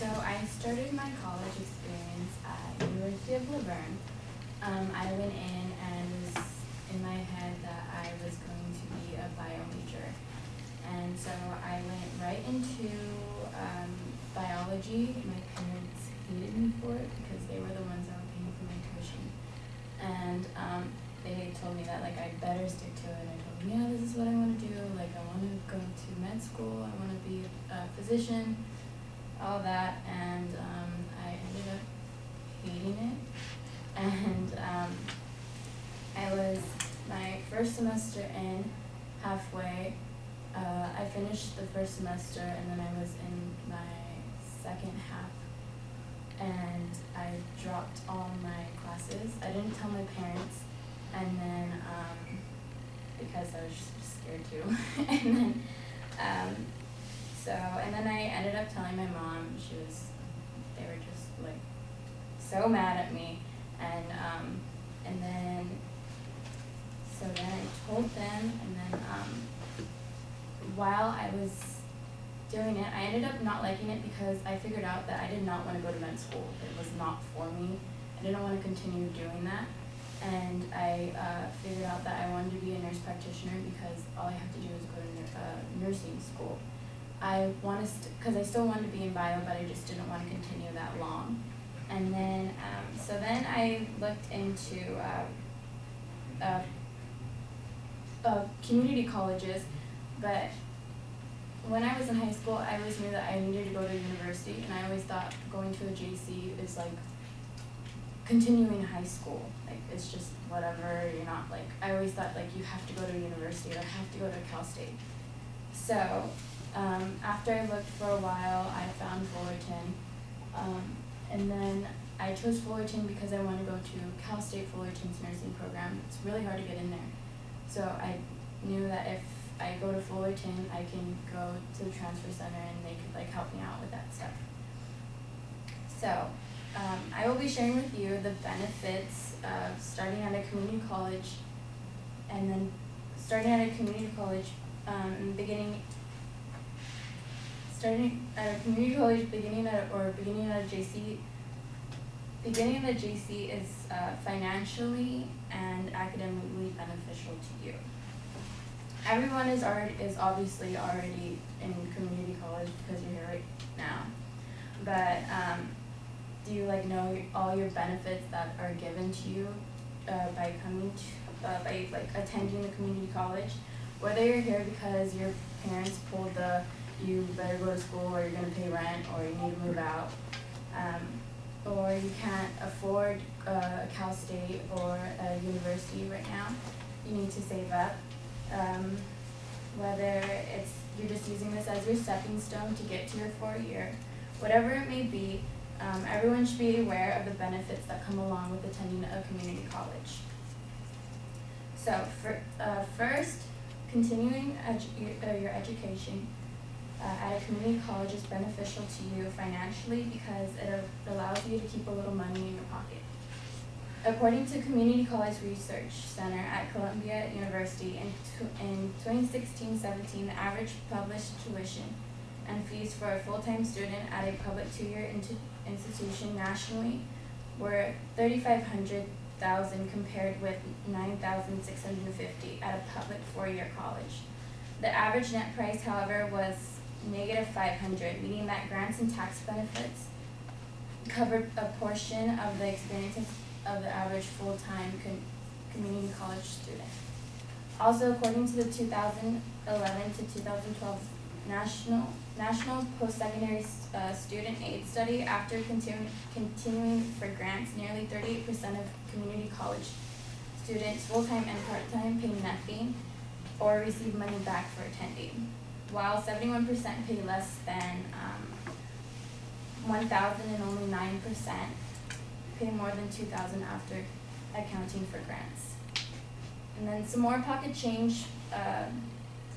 So I started my college experience at University of Laverne. I went in and was in my head that I was going to be a bio major. And so I went right into biology. My parents hated me for it because they were the ones that were paying for my tuition. And they told me that I better stick to it. And I told them, yeah, this is what I want to do. I want to go to med school. I want to be a physician, all that. And I ended up hating it. And I was my first semester in, halfway. I finished the first semester and then I was in my second half. And I dropped all my classes. I didn't tell my parents, and then because I was just scared too. And then I ended up telling my mom. They were just so mad at me, and then I told them, and then while I was doing it, I ended up not liking it because I figured out that I did not want to go to med school. It was not for me. I didn't want to continue doing that. And I figured out that I wanted to be a nurse practitioner because all I have to do is go to nursing school. Because I still wanted to be in bio, but I just didn't want to continue that long. And then, so then I looked into community colleges, but when I was in high school, I always knew that I needed to go to university, and I always thought going to a JC is continuing high school. It's just whatever, you're not I always thought you have to go to university or have to go to Cal State. So after I looked for a while, I found Fullerton, and then I chose Fullerton because I want to go to Cal State Fullerton's nursing program. It's really hard to get in there. So I knew that if I go to Fullerton, I can go to the transfer center and they could help me out with that stuff. So I will be sharing with you the benefits of starting at a community college, and then starting at a community college, beginning at a JC. Beginning at a JC is financially and academically beneficial to you. Everyone is obviously already in community college because you're here right now. But do you know all your benefits that are given to you by attending the community college? Whether you're here because your parents pulled you better go to school or you're going to pay rent or you need to move out, or you can't afford Cal State or a university right now, you need to save up. Whether you're just using this as your stepping stone to get to your 4th year, whatever it may be, everyone should be aware of the benefits that come along with attending a community college. So first, continuing your education at a community college is beneficial to you financially because it allows you to keep a little money in your pocket. According to Community College Research Center at Columbia University, in 2016-17, the average published tuition and fees for a full-time student at a public 2-year institution nationally were $3,500 compared with $9,650 at a public 4-year college. The average net price, however, was -$500, meaning that grants and tax benefits covered a portion of the experiences of the average full-time community college student. Also, according to the 2011 to 2012 National Post-Secondary Student Aid Study, after continuing for grants, nearly 38% of community college students, full-time and part-time, pay nothing or receive money back for attending, while 71% pay less than $1,000 and only 9% pay more than $2,000 after accounting for grants. And then some more pocket change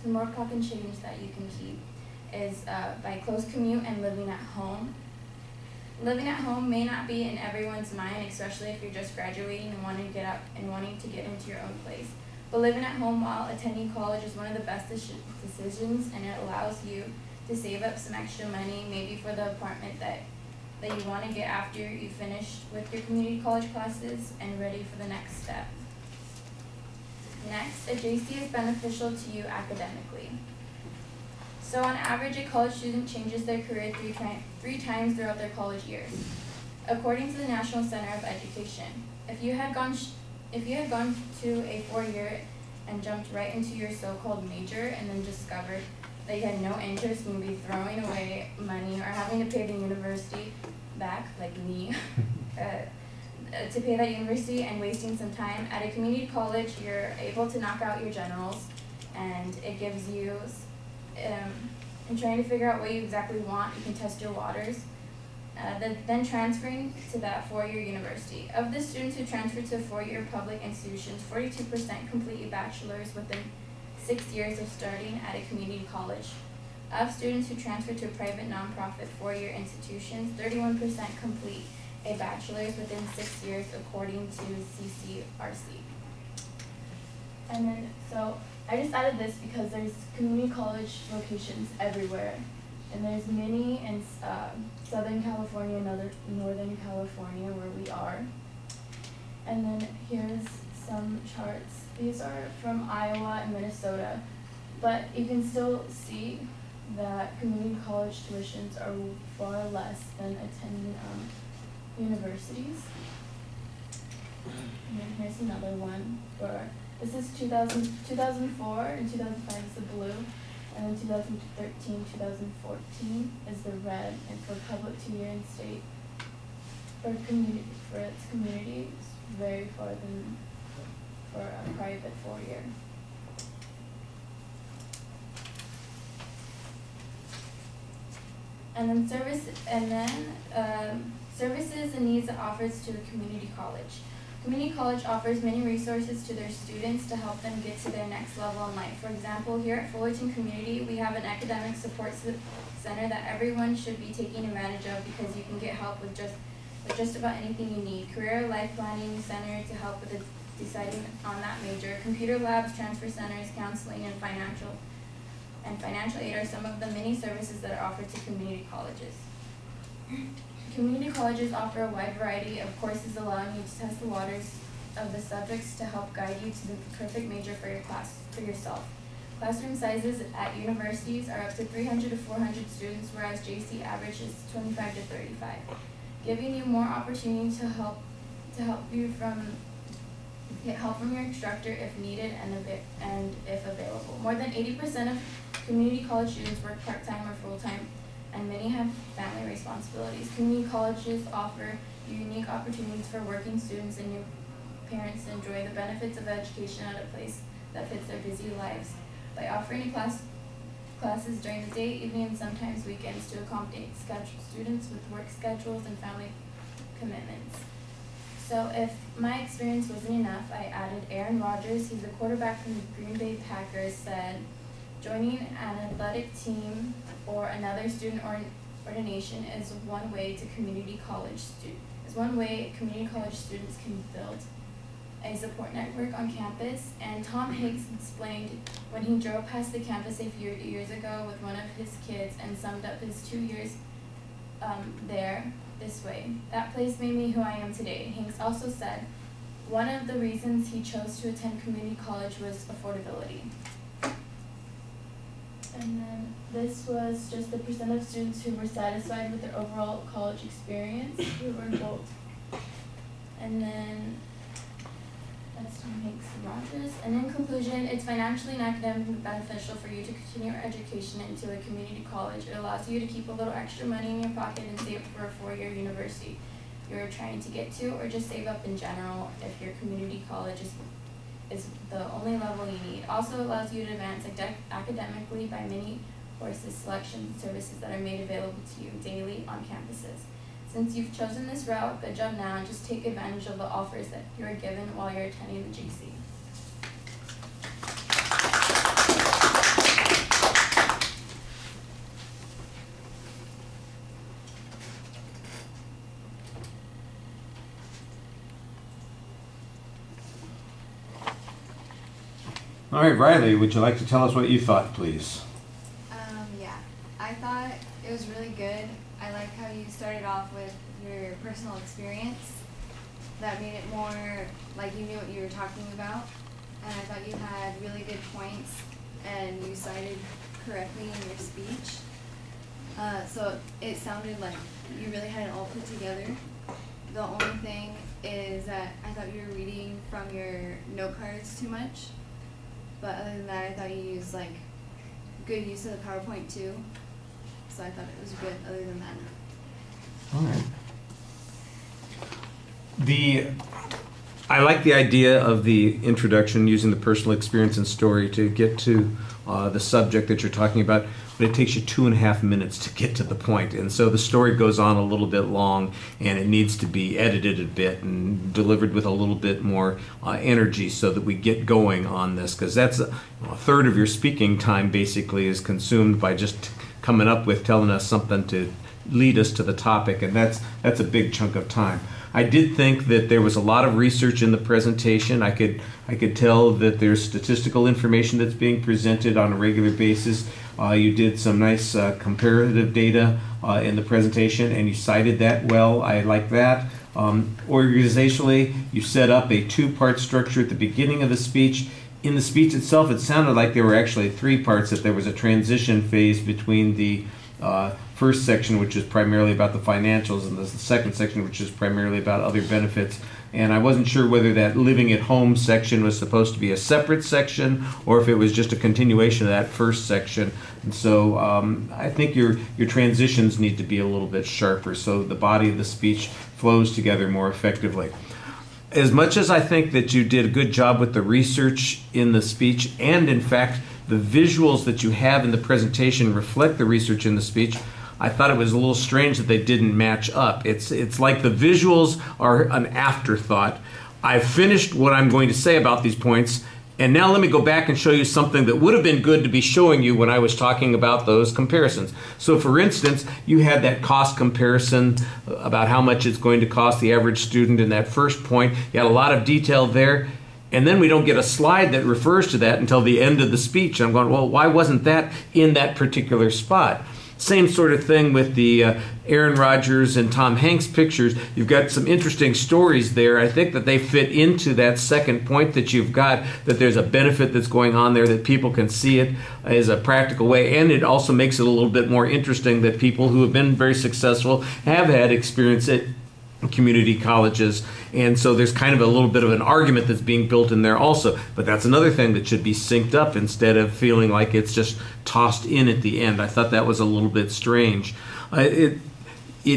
that you can keep is by close commute and living at home. Living at home may not be in everyone's mind, especially if you're just graduating and wanting to get up and wanting to get into your own place. But living at home while attending college is one of the best decisions, and it allows you to save up some extra money, maybe for the apartment that you want to get after you finish with your community college classes and ready for the next step. Next, a JC is beneficial to you academically. So on average, a college student changes their career three times throughout their college years. According to the National Center of Education, if you had gone to a 4-year and jumped right into your so-called major and then discovered that you had no interest and you'd be throwing away money or having to pay the university back, like me, to pay that university and wasting some time, at a community college you're able to knock out your generals, and it gives you, in trying to figure out what you exactly want, you can test your waters. Then transferring to that 4-year university. Of the students who transfer to 4-year public institutions, 42% complete a bachelor's within 6 years of starting at a community college. Of students who transfer to private nonprofit 4-year institutions, 31% complete a bachelor's within 6 years, according to CCRC. And then, so I just added this because there's community college locations everywhere. And there's many in Southern California and Northern California where we are. And then here's some charts. These are from Iowa and Minnesota, but you can still see that community college tuitions are far less than attending universities. And then here's another one for, this is 2004 and 2005 is the blue. And then 2013, 2014 is the red, and for public 2-year and state, for its community, it's very far than for a private 4-year. And then services and needs it offers to a community college. Community college offers many resources to their students to help them get to their next level in life. For example, here at Fullerton Community, we have an academic support center that everyone should be taking advantage of, because you can get help with just about anything you need. Career life planning center to help with deciding on that major. Computer labs, transfer centers, counseling, and financial aid are some of the many services that are offered to community colleges. Community colleges offer a wide variety of courses, allowing you to test the waters of the subjects to help guide you to the perfect major for your class, for yourself. Classroom sizes at universities are up to 300 to 400 students, whereas JC averages 25 to 35, giving you more opportunity to get help from your instructor if needed and if available. More than 80% of community college students work part-time or full-time, and many have family responsibilities. Community colleges offer unique opportunities for working students and new parents to enjoy the benefits of education at a place that fits their busy lives. By offering classes during the day, evening, and sometimes weekends to accommodate students with work schedules and family commitments. So if my experience wasn't enough, I added Aaron Rodgers. He's a quarterback from the Green Bay Packers, said, joining an athletic team or another student ordination is one way community college students can build a support network on campus. And Tom Higgs explained when he drove past the campus a few years ago with one of his kids and summed up his 2 years there this way: that place made me who I am today. Hanks also said one of the reasons he chose to attend community college was affordability. And then this was just the percent of students who were satisfied with their overall college experience, who were enrolled. And then that's Tom Hanks and Rogers. And in conclusion, it's financially and academically beneficial for you to continue your education into a community college. It allows you to keep a little extra money in your pocket and save for a 4-year university you're trying to get to, or just save up in general if your community college is the only level you need. Also allows you to advance academically by many courses, selections, and services that are made available to you daily on campuses. Since you've chosen this route, good job now, and just take advantage of the offers that you are given while you're attending the JC. All right, Riley, would you like to tell us what you thought, please? Yeah. I good. I like how you started off with your personal experience. That made it more like you knew what you were talking about. And I thought you had really good points and you cited correctly in your speech. So it sounded like you really had it all put together. The only thing is that I thought you were reading from your note cards too much. But other than that, I thought you used like good use of the PowerPoint too. So I thought it was good other than that. All right. I like the idea of the introduction using the personal experience and story to get to the subject that you're talking about, but it takes you 2.5 minutes to get to the point. And so the story goes on a little bit long and it needs to be edited a bit and delivered with a little bit more energy so that we get going on this, because that's a third of your speaking time basically is consumed by just coming up with telling us something to lead us to the topic, and that's a big chunk of time. I did think that there was a lot of research in the presentation. I could tell that there's statistical information that's being presented on a regular basis. You did some nice comparative data in the presentation, and you cited that well. I like that. Organizationally, you set up a 2-part structure at the beginning of the speech. In the speech itself, it sounded like there were actually 3 parts, that there was a transition phase between the first section, which is primarily about the financials, and the second section, which is primarily about other benefits. And I wasn't sure whether that living at home section was supposed to be a separate section or if it was just a continuation of that first section. And so I think your transitions need to be a little bit sharper so the body of the speech flows together more effectively. As much as I think that you did a good job with the research in the speech, and in fact the visuals that you have in the presentation reflect the research in the speech, I thought it was a little strange that they didn't match up. It's like the visuals are an afterthought. I've finished what I'm going to say about these points, and now let me go back and show you something that would have been good to be showing you when I was talking about those comparisons. So for instance, you had that cost comparison about how much it's going to cost the average student in that first point. You had a lot of detail there. And then we don't get a slide that refers to that until the end of the speech. I'm going, well, why wasn't that in that particular spot? Same sort of thing with the Aaron Rodgers and Tom Hanks pictures. You've got some interesting stories there. I think that they fit into that second point that you've got, that there's a benefit that's going on there, that people can see it as a practical way. And it also makes it a little bit more interesting that people who have been very successful have had experience at community colleges, and so there's kind of a little bit of an argument that's being built in there also. But that's another thing that should be synced up instead of feeling like it's just tossed in at the end. I thought that was a little bit strange. It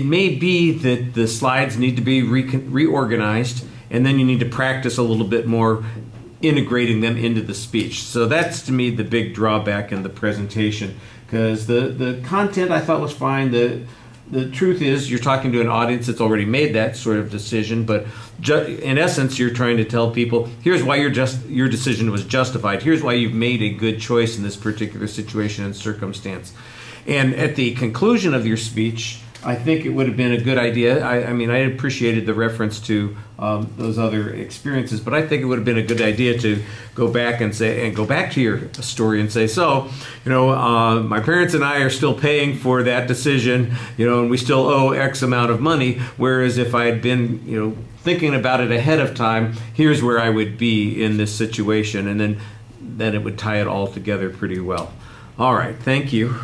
may be that the slides need to be reorganized, and then you need to practice a little bit more integrating them into the speech. So that's, to me, the big drawback in the presentation, because the content I thought was fine. The truth is, you're talking to an audience that's already made that sort of decision, but in essence, you're trying to tell people, here's why your decision was justified. Here's why you've made a good choice in this particular situation and circumstance. And at the conclusion of your speech, I think it would have been a good idea. I mean, I appreciated the reference to those other experiences, but I think it would have been a good idea to go back and go back to your story and say, so, my parents and I are still paying for that decision, and we still owe X amount of money. Whereas if I had been, thinking about it ahead of time, here's where I would be in this situation, and then it would tie it all together pretty well. All right, thank you.